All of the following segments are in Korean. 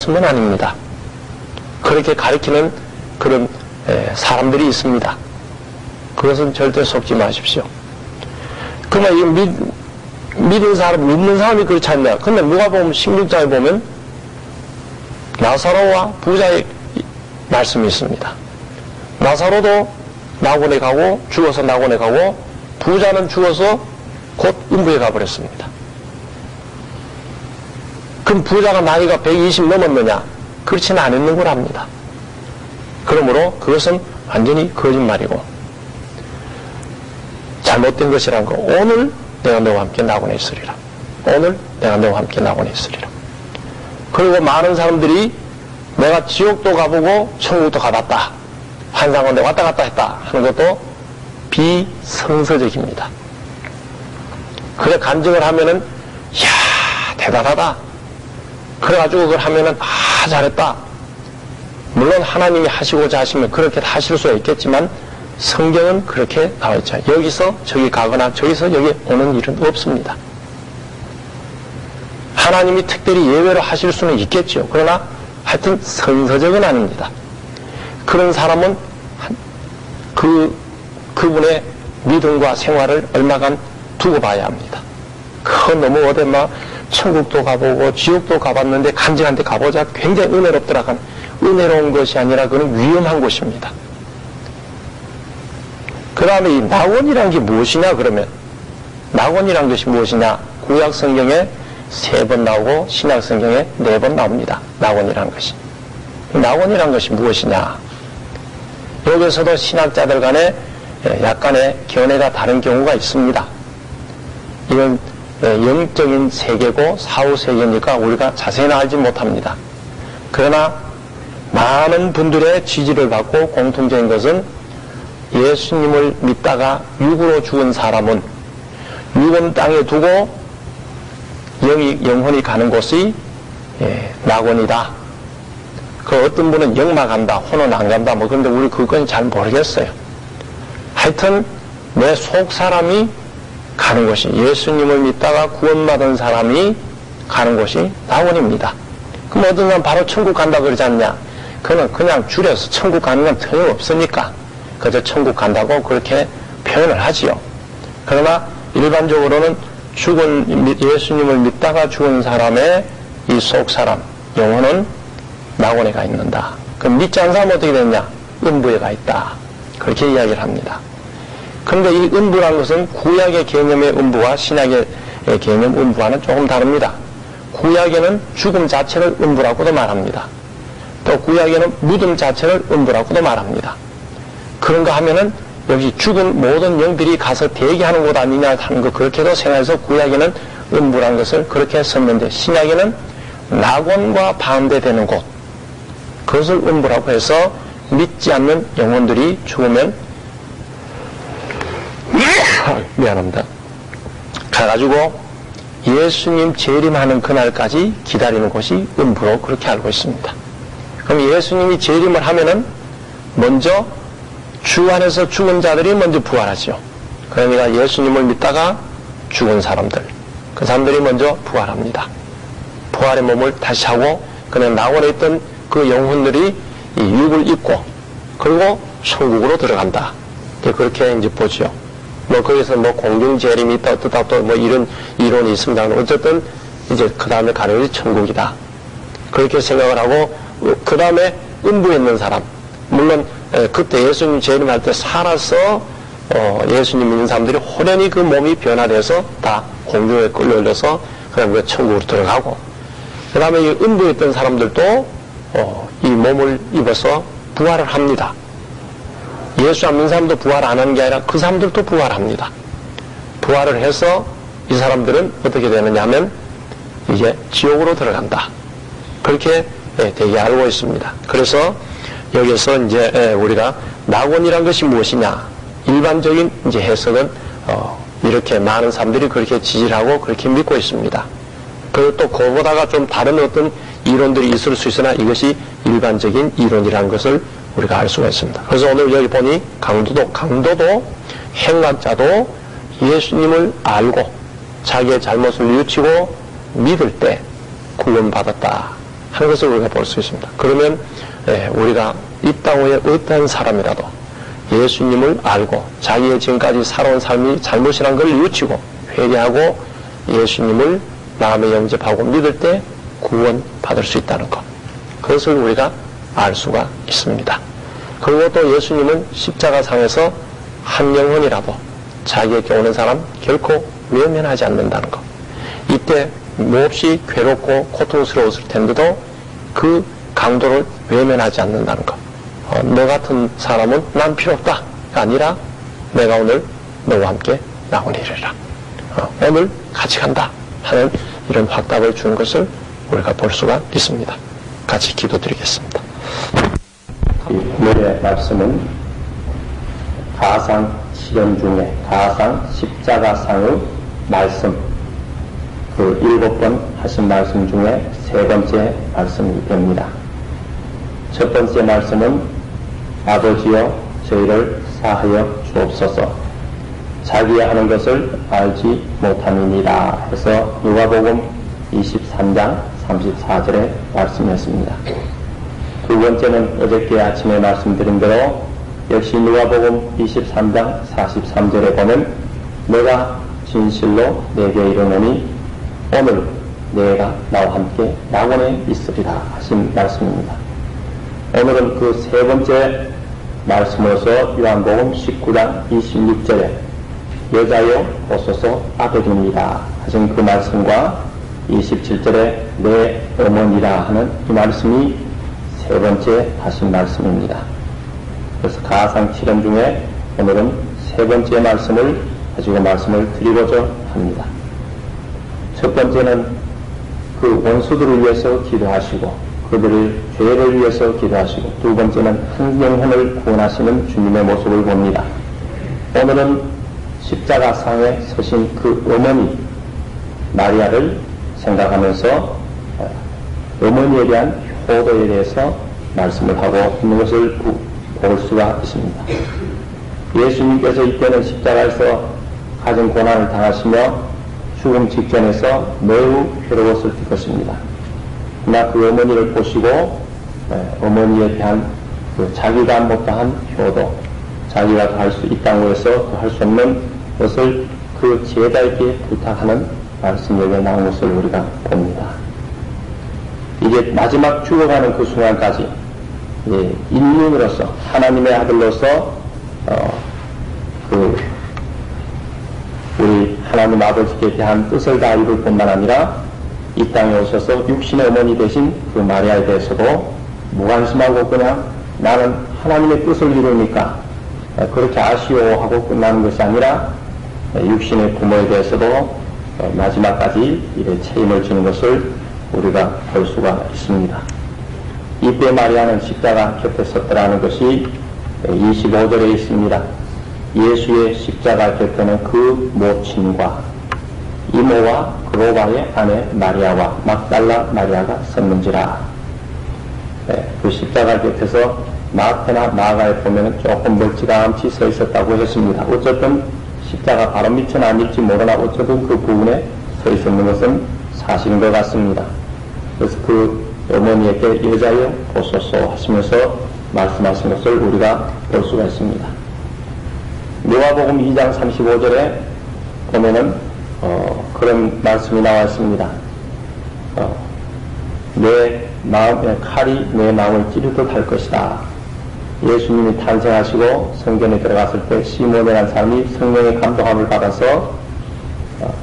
은 아닙니다. 그렇게 가리키는 그런 사람들이 있습니다. 그것은 절대 속지 마십시오. 그러면 이 믿는 사람이 그렇지 않냐. 근데 누가복음 16장에 보면 나사로와 부자의 말씀이 있습니다. 나사로도 낙원에 가고 죽어서 낙원에 가고 부자는 죽어서 곧 음부에 가버렸습니다. 그럼 부자가 나이가 120 넘었느냐? 그렇지는 않았는 걸 압니다. 그러므로 그것은 완전히 거짓말이고 잘못된 것이란 거. 오늘 내가 너와 함께 낙원에 있으리라. 오늘 내가 너와 함께 낙원에 있으리라. 그리고 많은 사람들이 내가 지옥도 가보고 천국도 가봤다. 환상원대 왔다 갔다 했다 하는 것도 비성서적입니다. 그래 간증을 하면은 이야 대단하다. 그래가지고 그걸 하면은 잘했다. 물론 하나님이 하시고자 하시면 그렇게 하실 수가 있겠지만 성경은 그렇게 나와 있죠. 여기서 저기 가거나 저기서 여기 오는 일은 없습니다. 하나님이 특별히 예외로 하실 수는 있겠죠. 그러나 하여튼 성서적은 아닙니다. 그런 사람은 그분의 믿음과 생활을 얼마간 두고 봐야 합니다. 그건 너무 어디 막 천국도 가보고 지옥도 가봤는데 간증한테 가보자 굉장히 은혜롭더라. 은혜로운 것이 아니라 그건 위험한 곳입니다. 그 다음에 이 낙원이란 게 무엇이냐 그러면 낙원이란 것이 무엇이냐 구약 성경에 3번 나오고 신약 성경에 4번 나옵니다. 낙원이란 것이. 낙원이란 것이 무엇이냐 여기서도 신학자들 간에 약간의 견해가 다른 경우가 있습니다. 이건 영적인 세계고 사후 세계니까 우리가 자세히는 알지 못합니다. 그러나 많은 분들의 지지를 받고 공통적인 것은 예수님을 믿다가 육으로 죽은 사람은 육은 땅에 두고 영혼이 가는 곳이 낙원이다. 그 어떤 분은 영만 간다, 혼은 안 간다. 뭐 그런데 우리 그건 잘 모르겠어요. 하여튼 내 속 사람이 가는 곳이 예수님을 믿다가 구원받은 사람이 가는 곳이 낙원입니다. 그럼 어떤 사람 바로 천국 간다 그러지 않냐? 그는 그냥 줄여서 천국 가는 건 틀림없으니까 그저 천국 간다고 그렇게 표현을 하지요. 그러나 일반적으로는 예수님을 믿다가 죽은 사람의 이 속 사람, 영혼은 낙원에 가 있는다. 그럼 믿지 않는 사람은 어떻게 됐냐? 음부에 가 있다. 그렇게 이야기를 합니다. 그런데 이 음부라는 것은 구약의 개념의 음부와 신약의 개념 음부와는 조금 다릅니다. 구약에는 죽음 자체를 음부라고도 말합니다. 또 구약에는 무덤 자체를 음부라고도 말합니다. 그런가 하면은 여기 죽은 모든 영들이 가서 대기하는 곳 아니냐 하는 거 그렇게도 생각해서 구약에는 음부라는 것을 그렇게 썼는데 신약에는 낙원과 반대되는 곳 그것을 음부라고 해서 믿지 않는 영혼들이 죽으면 미안합니다. 가가지고 예수님 재림하는 그날까지 기다리는 곳이 음부로 그렇게 알고 있습니다. 그럼 예수님이 재림을 하면은 먼저 주 안에서 죽은 자들이 먼저 부활하죠. 그러니까 예수님을 믿다가 죽은 사람들, 그 사람들이 먼저 부활합니다. 부활의 몸을 다시 하고 그냥 낙원에 있던 그 영혼들이 이 육을 입고 그리고 천국으로 들어간다. 그렇게 이제 보죠. 뭐 거기서 뭐 공중재림이 있다 어떻다 또 뭐 이런 이론이 있습니다. 어쨌든 이제 그 다음에 가는 것이 천국이다. 그렇게 생각을 하고 그 다음에 음부에 있는 사람 물론 그때 예수님 재림할 때 살아서 예수님 믿는 사람들이 호련히 그 몸이 변화돼서 다 공중에 끌려 올려서 그냥 그 천국으로 들어가고 그 다음에 이 음부에 있던 사람들도 이 몸을 입어서 부활을 합니다. 예수 안 믿는 사람도 부활 안 하는 게 아니라 그 사람들도 부활합니다. 부활을 해서 이 사람들은 어떻게 되느냐 하면 이제 지옥으로 들어간다. 그렇게 되게 알고 있습니다. 그래서 여기서 이제 우리가 낙원이란 것이 무엇이냐 일반적인 이제 해석은 이렇게 많은 사람들이 그렇게 지지를 하고 그렇게 믿고 있습니다. 그리고 또 그보다가 좀 다른 어떤 이론들이 있을 수 있으나 이것이 일반적인 이론이라는 것을 우리가 알 수가 있습니다. 그래서 오늘 여기 보니 강도도 행악자도 예수님을 알고 자기의 잘못을 뉘우치고 믿을 때 구원받았다. 하는 것을 우리가 볼 수 있습니다. 그러면 우리가 이 땅 위에 어떤 사람이라도 예수님을 알고 자기의 지금까지 살아온 삶이 잘못이란 걸 뉘우치고 회개하고 예수님을 마음에 영접하고 믿을 때 구원받을 수 있다는 것, 그것을 우리가 알 수가 있습니다. 그리고 또 예수님은 십자가상에서 한 영혼이라도 자기에게 오는 사람 결코 외면하지 않는다는 것, 이때 몹시 괴롭고 고통스러웠을 텐데도 그 강도를 외면하지 않는다는 것, 너 같은 사람은 난 필요 없다가 아니라 내가 오늘 너와 함께 나오리라, 오늘 같이 간다 하는 이런 확답을 주는 것을 우리가 볼 수가 있습니다. 같이 기도드리겠습니다. 오늘의 말씀은 가상 실현 중에 가상 십자가상의 말씀, 그 7번 하신 말씀 중에 3번째 말씀이 됩니다. 첫 번째 말씀은 아버지여 저희를 사하여 주옵소서, 자기 하는 것을 알지 못함이니라 해서 누가복음 23장 34절의 말씀이었습니다. 두 번째는 어저께 아침에 말씀드린 대로 역시 누가복음 23장 43절에 보면 내가 진실로 내게 이르노니 오늘 내가 나와 함께 낙원에 있으리라 하신 말씀입니다. 오늘은 그 세 번째 말씀으로서 요한복음 19장 26절에 여자여 보소서 아들이니라 하신 그 말씀과 27절에 내 어머니라 하는 이 말씀이 세 번째 하신 말씀입니다. 그래서 가상 실현 중에 오늘은 세 번째 말씀을 가지고 말씀을 드리고자 합니다. 첫 번째는 그 원수들을 위해서 기도하시고 그들의 죄를 위해서 기도하시고, 두 번째는 한 영혼을 구원하시는 주님의 모습을 봅니다. 오늘은 십자가상에 서신 그 어머니 마리아를 생각하면서 어머니에 대한 효도에 대해서 말씀을 하고 있는 것을 볼 수가 있습니다. 예수님께서 이때는 십자가에서 가진 고난을 당하시며 죽음 직전에서 매우 괴로웠을 것입니다. 그러나 그 어머니를 보시고 어머니에 대한 그 자기가 못다한 효도, 자기가 할 수 있다고 해서 할 수 없는 것을 그 제자에게 부탁하는 말씀이 여기에 나온 것을 우리가 봅니다. 이제 마지막 죽어가는 그 순간까지 인륜으로서 하나님의 아들로서 우리 하나님 아버지께 대한 뜻을 다 이룰 뿐만 아니라 이 땅에 오셔서 육신의 어머니 되신 그 마리아에 대해서도 무관심하고 그냥 나는 하나님의 뜻을 이루니까 그렇게 아쉬워하고 끝나는 것이 아니라 육신의 부모에 대해서도 마지막까지 이래 책임을 지는 것을 우리가 볼 수가 있습니다. 이때 마리아는 십자가 곁에 섰더라는 것이 25절에 있습니다. 예수의 십자가 곁에는 그 모친과 이모와 그로바의 아내 마리아와 막달라 마리아가 섰는지라. 그 십자가 곁에서 마태나 마가에 보면 조금 멀찌감치 서 있었다고 했습니다. 어쨌든 십자가 바로 밑은 아닐지 모르나 어쨌든 그 부분에 서 있었는 것은 사실인 것 같습니다. 그래서 그 어머니에게 여자여 보소서 하시면서 말씀하신 것을 우리가 볼 수가 있습니다. 누가복음 2장 35절에 보면은 그런 말씀이 나와 있습니다. 내 마음에 칼이 내 마음을 찌르듯 할 것이다. 예수님이 탄생하시고 성전에 들어갔을 때 시몬이라는 사람이 성령의 감동함을 받아서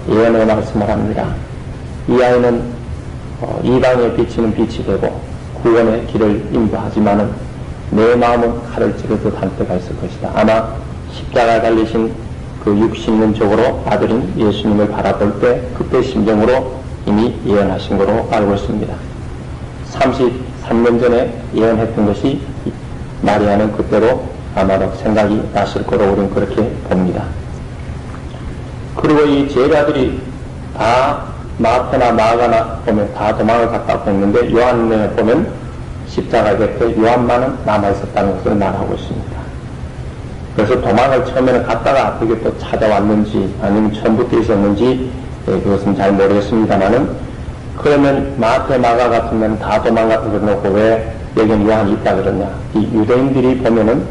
예언의 말씀을 합니다. 이 아이는 이방에 비치는 빛이 되고 구원의 길을 인도하지만은 내 마음은 칼을 찌르듯 할 때가 있을 것이다. 아마 십자가에 달리신 그 육신론적으로 아들인 예수님을 바라볼 때 그때 심정으로 이미 예언하신 거로 알고 있습니다. 33년 전에 예언했던 것이 마리아는 그때로 아마도 생각이 났을 거로 우리는 그렇게 봅니다. 그리고 이 제자들이 다 마태나 마가나 보면 다 도망을 갔다고 했는데 요한에 보면 십자가 곁에 요한만은 남아있었다는 것을 말하고 있습니다. 그래서 도망을 처음에는 갔다가 그게 또 찾아왔는지 아니면 처음부터 있었는지 그것은 잘 모르겠습니다만은 그러면 마태, 마가 같으면 다 도망 같은 걸 놓고 왜 여기는 요한이 있다 그러냐. 이 유대인들이 보면은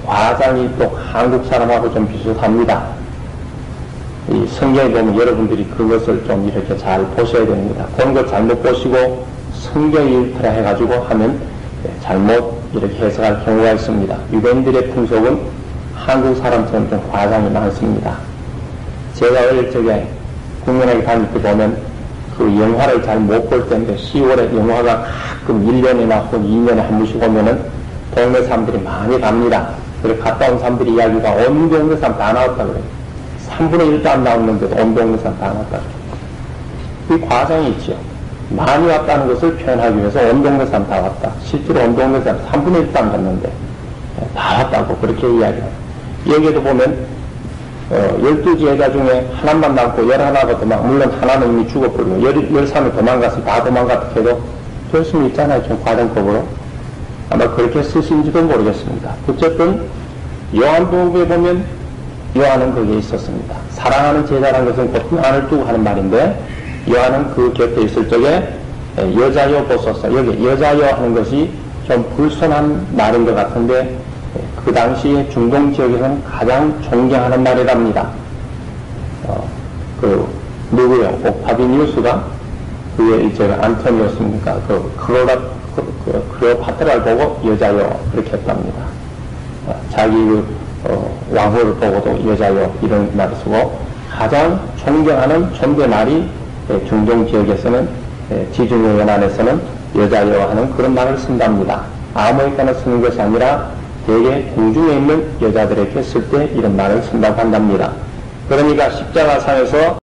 과장이 또 한국 사람하고 좀 비슷합니다. 이 성경에 보면 여러분들이 그것을 좀 이렇게 잘 보셔야 됩니다. 그런 걸 잘못 보시고 성경이 이렇다 해가지고 하면 잘못 이렇게 해석할 경우가 있습니다. 유대인들의 풍속은 한국 사람처럼 좀 과장이 많습니다. 제가 어릴 적에 국민학교 다닐 때 보면 그 영화를 잘 못 볼 때인데 10월에 영화가 가끔 1년이나 혹은 2년에 한 번씩 오면은 동네 사람들이 많이 갑니다. 그래서 갔다 온 사람들이 이야기가 온 동네 사람 다 나왔다 그래요. 3분의 1도 안 나오는데도 온 동네 사람 다 나왔다 그래요. 이 과장이 있죠. 많이 왔다는 것을 표현하기 위해서 온 동네 사람 다 왔다. 실제로 온 동네 사람 3분의 1도 안 갔는데 다 왔다고 그렇게 이야기합니다. 여기에도 보면 12제자 중에 하나만 남고 11가 도망, 물론 하나는 이미 죽어버리고 13을 도망가서 다 도망갔다 해도 될 수는 있잖아요. 좀 과정법으로. 아마 그렇게 쓰신지도 모르겠습니다. 어쨌든 요한복음에 보면 요한은 거기에 있었습니다. 사랑하는 제자라는 것은 곧 요한을 두고 하는 말인데 요한은 그 곁에 있을 적에 여자여 보소서. 여기 여자여 하는 것이 좀 불손한 말인 것 같은데 그 당시 중동 지역에서는 가장 존경하는 말이랍니다. 누구요? 옥타비니우스가 그의 이제 안토니오스입니까? 클레오파트라를 보고 여자요 그렇게 했답니다. 자기 왕후를 보고도 여자요 이런 말을 쓰고 가장 존경하는 존대 말이 중동 지역에서는 지중해 연안에서는 여자요 하는 그런 말을 쓴답니다. 아무에게나 쓰는 것이 아니라 대개 궁중에 있는 여자들에게 쓸 때 이런 말을 쓴다고 한답니다. 그러니까 십자가상에서